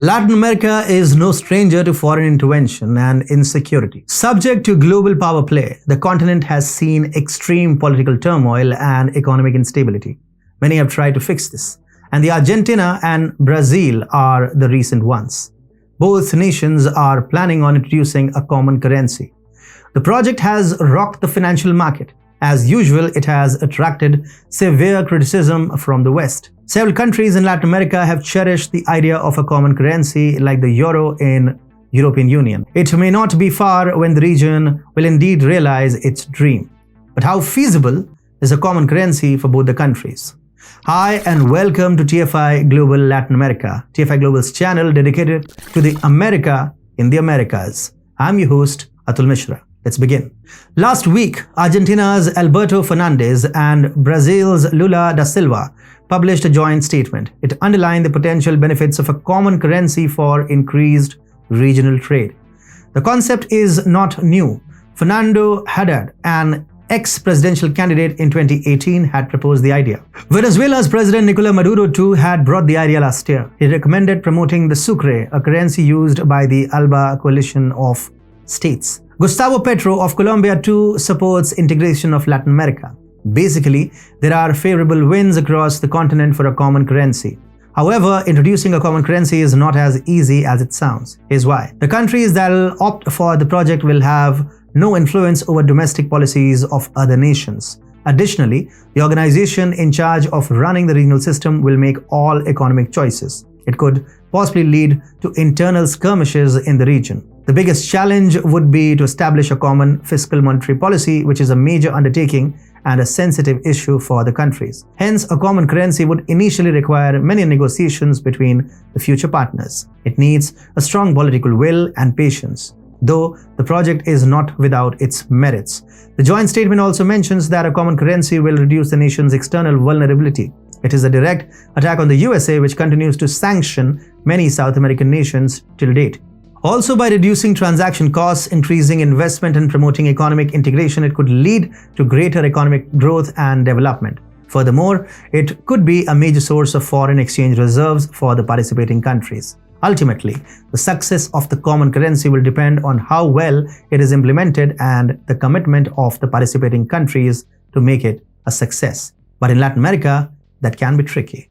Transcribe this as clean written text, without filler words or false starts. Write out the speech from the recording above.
Latin America is no stranger to foreign intervention and insecurity. Subject to global power play, the continent has seen extreme political turmoil and economic instability. Many have tried to fix this, and the Argentina and Brazil are the recent ones. Both nations are planning on introducing a common currency. The project has rocked the financial market. As usual, it has attracted severe criticism from the West. Several countries in Latin America have cherished the idea of a common currency like the euro in European Union. It may not be far when the region will indeed realize its dream. But how feasible is a common currency for both the countries? Hi and welcome to TFI Global Latin America, TFI Global's channel dedicated to the America in the Americas. I'm your host, Atul Mishra. Let's begin. Last week, Argentina's Alberto Fernandez and Brazil's Lula da Silva published a joint statement. It underlined the potential benefits of a common currency for increased regional trade. The concept is not new. Fernando Haddad, an ex-presidential candidate in 2018, had proposed the idea. Venezuela's President Nicolas Maduro too had brought the idea last year. He recommended promoting the sucre, a currency used by the ALBA coalition of states. Gustavo Petro of Colombia too supports integration of Latin America. Basically, there are favorable winds across the continent for a common currency. However, introducing a common currency is not as easy as it sounds. Here's why. The countries that will opt for the project will have no influence over domestic policies of other nations. Additionally, the organization in charge of running the regional system will make all economic choices. It could possibly lead to internal skirmishes in the region. The biggest challenge would be to establish a common fiscal monetary policy, which is a major undertaking and a sensitive issue for the countries. Hence, a common currency would initially require many negotiations between the future partners. It needs a strong political will and patience, though the project is not without its merits. The joint statement also mentions that a common currency will reduce the nation's external vulnerability. It is a direct attack on the USA, which continues to sanction many South American nations till date. Also, by reducing transaction costs, increasing investment and promoting economic integration, it could lead to greater economic growth and development. Furthermore, it could be a major source of foreign exchange reserves for the participating countries. Ultimately, the success of the common currency will depend on how well it is implemented and the commitment of the participating countries to make it a success. But in Latin America, that can be tricky.